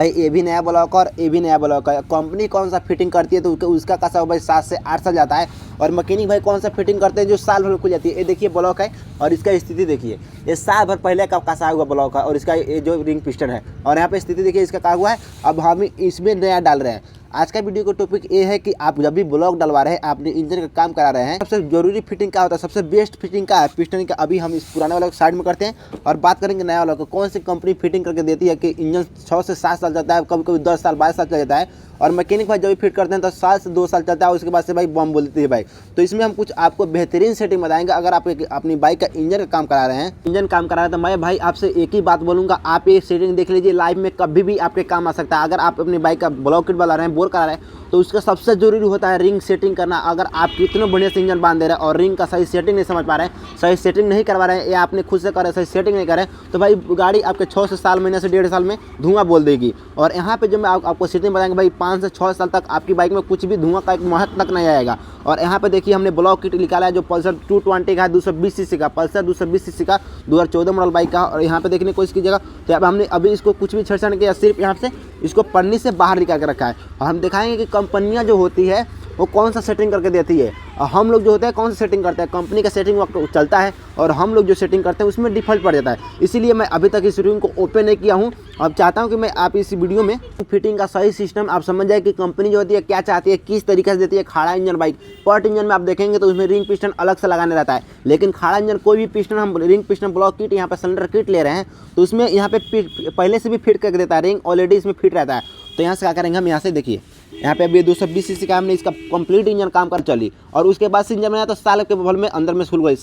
भाई ये भी नया ब्लॉक और ये भी नया ब्लॉक है। कंपनी कौन सा फिटिंग करती है तो उसका कसा भाई 7 से 8 साल जाता है, और मैकेनिक भाई कौन सा फिटिंग करते हैं जो साल भर में खुल जाती है। ये देखिए ब्लॉक है और इसका स्थिति देखिए, ये साल भर पहले का कसा हुआ ब्लॉक है और इसका ये जो रिंग पिस्टन है, और यहाँ पे स्थिति देखिए इसका क्या हुआ है। अब हम इसमें नया डाल रहे हैं। आज का वीडियो का टॉपिक ये है कि आप जब भी ब्लॉक डलवा रहे हैं, आपने इंजन का काम करा रहे हैं, सबसे जरूरी फिटिंग क्या होता है, सबसे बेस्ट फिटिंग क्या है पिस्टन का। अभी हम इस पुराने वाले को साइड में करते हैं और बात करेंगे नया वाला को, कौन सी कंपनी फिटिंग करके देती है कि इंजन 6 से 7 साल चलता है, कभी कभी 10 साल 22 साल चल जाता है, और मैकेनिक भाई जब भी फिट करते हैं तो 7 से 2 साल चलता है, उसके बाद से भाई बम बोलती है भाई। तो इसमें हम कुछ आपको बेहतरीन सेटिंग बताएंगे। अगर आप अपनी बाइक का इंजन का काम करा रहे हैं, तो मैं भाई आपसे एक ही बात बोलूँगा, आप ये सेटिंग देख लीजिए, लाइफ में कभी भी आपके काम आ सकता है। अगर आप अपनी बाइक का ब्लॉक किट बना रहे हैं, बोर करा रहे हैं, तो उसका सबसे जरूरी होता है रिंग सेटिंग करना। अगर आप कितने बढ़िया से इंजन बांध दे रहे हैं और रिंग का सही सेटिंग नहीं समझ पा रहे हैं, सही सेटिंग नहीं करवा रहे हैं, या आपने खुद से करे सही सेटिंग नहीं करें, तो भाई गाड़ी आपके 6 से साल महीने से 1.5 साल में धुआं बोल देगी। और यहाँ पे जो मैं आपको सेटिंग बताएंगे भाई, 5 से 6 साल तक आपकी बाइक में कुछ भी धुआं का एक महत्व तक नहीं आएगा। और यहाँ पे देखिए हमने ब्लॉक किट निकाला है जो पल्सर 220 का है, 220 सीसी का पल्सर, 220 सीसी का 2014 मॉडल बाइक का। और यहाँ पे देखने की कोशिश कीजिएगा, तो अब हमने अभी इसको कुछ भी छेड़छाड़ किया, सिर्फ यहाँ से इसको पन्नी से बाहर निकाल के रखा है। और हम दिखाएंगे कि कंपनियाँ जो होती है वो कौन सा सेटिंग करके देती है, और हम लोग जो होते हैं कौन सा सेटिंग करते हैं। कंपनी का सेटिंग वक्त चलता है और हम लोग जो सेटिंग करते हैं उसमें डिफ़ॉल्ट पड़ जाता है। इसीलिए मैं अभी तक इस रिंग को ओपन नहीं किया हूँ। अब चाहता हूँ कि मैं आप इस वीडियो में फिटिंग का सही सिस्टम आप समझ जाए कि कंपनी जो होती है क्या चाहती है, किस तरीके से देती है। खाड़ा इंजन बाइक, पर्ट इंजन में आप देखेंगे तो उसमें रिंग पिस्टन अलग से लगाने रहता है, लेकिन खाड़ा इंजन कोई भी पिस्टन हम रिंग पिस्टन ब्लॉक किट यहाँ पर सिलेंडर किट ले रहे हैं तो उसमें यहाँ पे पहले से भी फिट करके देता है, रिंग ऑलरेडी इसमें फिट रहता है। तो यहाँ से क्या करेंगे हम, यहाँ से देखिए यहाँ पे अभी 220 सीसी का हमने इसका कंप्लीट इंजन काम कर चली, और उसके बाद से इंजन में तो साल के बबल में अंदर में खुल गई,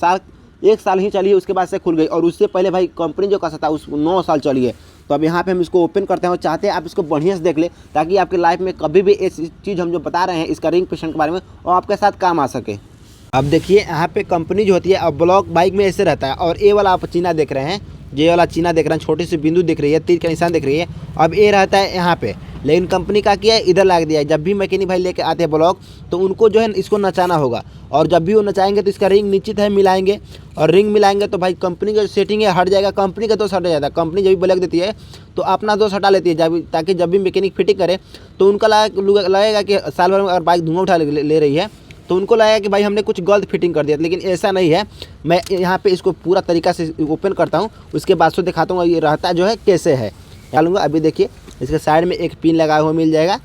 1 साल ही चली है, उसके बाद से खुल गई। और उससे पहले भाई कंपनी जो कसा था उस 9 साल चली है। तो अब यहाँ पे हम इसको ओपन करते हैं और चाहते हैं आप इसको बढ़िया से देख ले, ताकि आपकी लाइफ में कभी भी इस चीज़ हम जो बता रहे हैं इसका रिंग पिस्टन के बारे में और आपके साथ काम आ सके। अब देखिए यहाँ पे कंपनी जो होती है, अब ब्लॉक बाइक में ऐसे रहता है, और ये वाला आप चीना देख रहे हैं, ये वाला चीना देख रहे हैं, छोटी सी बिंदु दिख रही है, तीर का निशान दिख रही है। अब ये रहता है यहाँ पे, लेकिन कंपनी का किया है इधर लगा दिया है। जब भी मैकेनिक भाई लेके आते हैं ब्लॉक, तो उनको जो है इसको नचाना होगा, और जब भी वो नचाएंगे तो इसका रिंग निश्चित है मिलाएंगे, और रिंग मिलाएंगे तो भाई कंपनी का जो सेटिंग है हट जाएगा, कंपनी का दोष हट जाता है। कंपनी जब भी ब्लॉक देती है तो अपना दोष हटा लेती है, ताकि जब भी मैकेनिक फिटिंग करे तो उनका लगेगा कि साल भर में अगर बाइक धुआं उठा ले रही है तो उनको लगेगा कि भाई हमने कुछ गलत फिटिंग कर दिया। लेकिन ऐसा नहीं है। मैं यहाँ पे इसको पूरा तरीका से ओपन करता हूँ, उसके बाद से दिखाता हूँ ये रहता जो है कैसे है। क्या लूँगा, अभी देखिए इसके साइड में एक पिन लगा हुआ मिल जाएगा।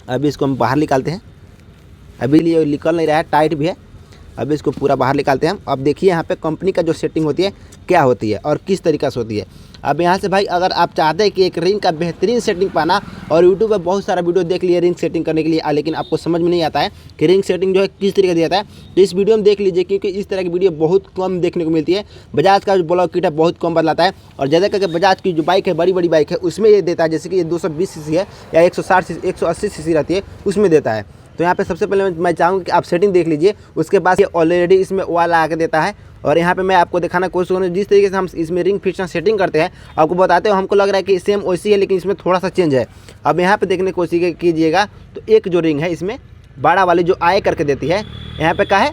अभी इसको हम बाहर निकालते हैं, अभी ये निकल नहीं रहा है, टाइट भी है। अभी इसको पूरा बाहर निकालते हैं हम। अब देखिए यहाँ पे कंपनी का जो सेटिंग होती है क्या होती है और किस तरीक़ा से होती है। अब यहाँ से भाई अगर आप चाहते हैं कि एक रिंग का बेहतरीन सेटिंग पाना, और यूट्यूब पर बहुत सारा वीडियो देख लिए रिंग सेटिंग करने के लिए, लेकिन आपको समझ में नहीं आता है कि रिंग सेटिंग जो है किस तरीके से दिया जाता है, तो इस वीडियो में देख लीजिए, क्योंकि इस तरह की वीडियो बहुत कम देखने को मिलती है। बजाज का जो ब्लॉक किट है बहुत कम बदलाता है, और ज़्यादा करके बजाज की जो बाइक है, बड़ी बड़ी बाइक है, उसमें ये देता है। जैसे कि ये 220 सीसी है या 180 सीसी रहती है, उसमें देता है। तो यहाँ पे सबसे पहले मैं चाहूँगा कि आप सेटिंग देख लीजिए, उसके बाद ये ऑलरेडी इसमें ऑयल लगा के देता है। और यहाँ पे मैं आपको दिखाना कोशिश करूँगा जिस तरीके से हम इसमें रिंग पिस्टन सेटिंग करते हैं, आपको बताते हो, हमको लग रहा है कि सेम वैसी है, लेकिन इसमें थोड़ा सा चेंज है। अब यहाँ पे देखने की कोशिश कीजिएगा, तो एक जो रिंग है इसमें बड़ा वाली जो आए करके देती है, यहाँ पे क्या है,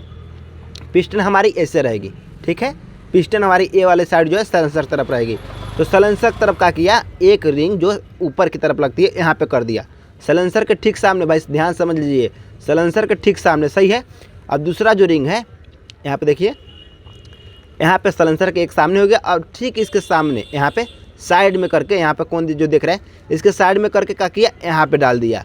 पिस्टन हमारी ऐसे रहेगी, ठीक है। पिस्टन हमारी ए वाले साइड जो है सलेंसर तरफ रहेगी। तो सलेंसर तरफ का किया, एक रिंग जो ऊपर की तरफ लगती है यहाँ पे कर दिया, सलेंसर के ठीक सामने। भाई ध्यान समझ लीजिए, सलेंसर के ठीक सामने, सही है। अब दूसरा जो रिंग है यहाँ पे देखिए, यहाँ पे सलेंसर के एक सामने हो गया, और ठीक इसके सामने यहाँ पे साइड में करके, यहाँ पे कौन जो देख रहे हैं इसके साइड में करके क्या किया, यहाँ पे डाल दिया।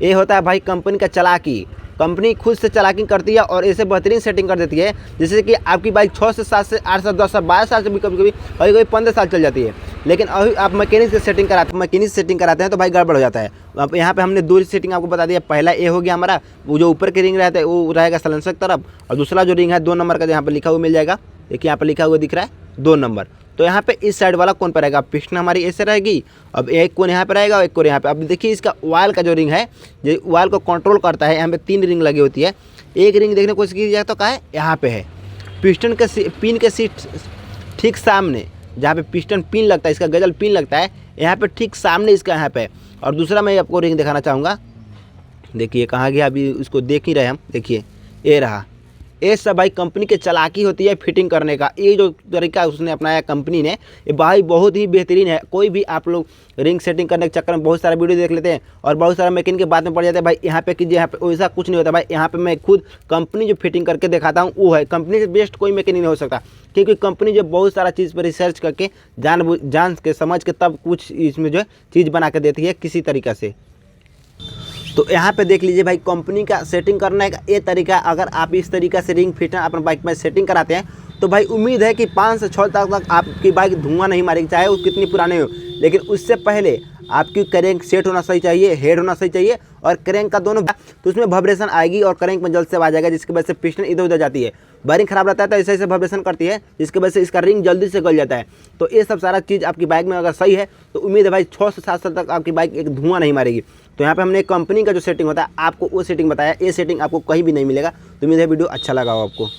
ये होता है भाई कंपनी का चालाकी। कंपनी खुद से चालाकी करती है और ऐसे बेहतरीन सेटिंग कर देती है, जैसे कि आपकी बाइक 6 से 7 से 8 से 10 से 12 साल से भी कभी कभी 15 साल चल जाती है। लेकिन अभी आप मैकेनिक से सेटिंग कराते हैं तो भाई गड़बड़ हो जाता है। अब यहाँ पे हमने दो सेटिंग आपको बता दिया। पहला ए हो गया हमारा, वो जो ऊपर की रिंग रहता है वो रहेगा सलेंसर तरफ, और दूसरा जो रिंग है 2 नंबर का, यहाँ पर लिखा हुआ मिल जाएगा, देखिए यहाँ पर लिखा हुआ दिख रहा है 2 नंबर। तो यहाँ पे इस साइड वाला कौन पर रहेगा, पिस्टन हमारी ऐसे रहेगी। अब एक कोन यहाँ पे रहेगा और एक कोन यहाँ पे। अब देखिए इसका ऑयल का जो रिंग है, जो ऑयल को कंट्रोल करता है, यहाँ पे 3 रिंग लगी होती है। एक रिंग देखने को कोशिश कीजिएगा तो कहाँ है, यहाँ पे है पिस्टन के पिन के सीट ठीक सामने, जहाँ पे पिस्टन पिन लगता है, इसका गजल पिन लगता है, यहाँ पे ठीक सामने इसका यहाँ पे। और दूसरा मैं आपको रिंग दिखाना चाहूँगा, देखिए कहाँ गया, अभी उसको देख ही रहे हम, देखिए ये रहा, ये सब भाई कंपनी की चालाकी होती है फिटिंग करने का। ये जो तरीका उसने अपनाया कंपनी ने, ये भाई बहुत ही बेहतरीन है। कोई भी आप लोग रिंग सेटिंग करने के चक्कर में बहुत सारा वीडियो देख लेते हैं और बहुत सारा मैकेनिक के बाद में पड़ जाते हैं भाई यहाँ पे कीजिए, यहाँ पे वैसा कुछ नहीं होता भाई। यहाँ पे मैं खुद कंपनी जो फिटिंग करके दिखाता हूँ वो है, कंपनी से बेस्ट कोई मैकेनिक नहीं हो सकता, क्योंकि कंपनी जो बहुत सारा चीज़ पर रिसर्च करके जान के समझ के तब कुछ इसमें जो है चीज़ बना के देती है किसी तरीक़ा से। तो यहाँ पे देख लीजिए भाई कंपनी का सेटिंग करने का ये तरीका। अगर आप इस तरीक़ा से रिंग फिटर अपने बाइक में सेटिंग कराते हैं तो भाई उम्मीद है कि 5 से 6 तक आपकी बाइक धुआं नहीं मारेगी, चाहे वो कितनी पुरानी हो। लेकिन उससे पहले आपकी क्रैंक सेट होना सही चाहिए, हेड होना सही चाहिए और क्रैंक का दोनों, तो उसमें वाइब्रेशन आएगी और क्रैंक में जल्द से आ जाएगा, जिसकी वजह से पिस्टन इधर उधर जाती है। वायरिंग खराब रहता है तो ऐसे ऐसे वाइब्रेशन करती है, जिसकी वजह से इसका रिंग जल्दी से गल जाता है। तो ये सब सारा चीज़ आपकी बाइक में अगर सही है तो उम्मीद है भाई 6 से 7 साल तक आपकी बाइक एक धुआं नहीं मारेगी। तो यहाँ पे हमने कंपनी का जो सेटिंग होता है आपको वो सेटिंग बताया, ये सेटिंग आपको कहीं भी नहीं मिलेगा। तो उम्मीद है वीडियो अच्छा लगा हो आपको।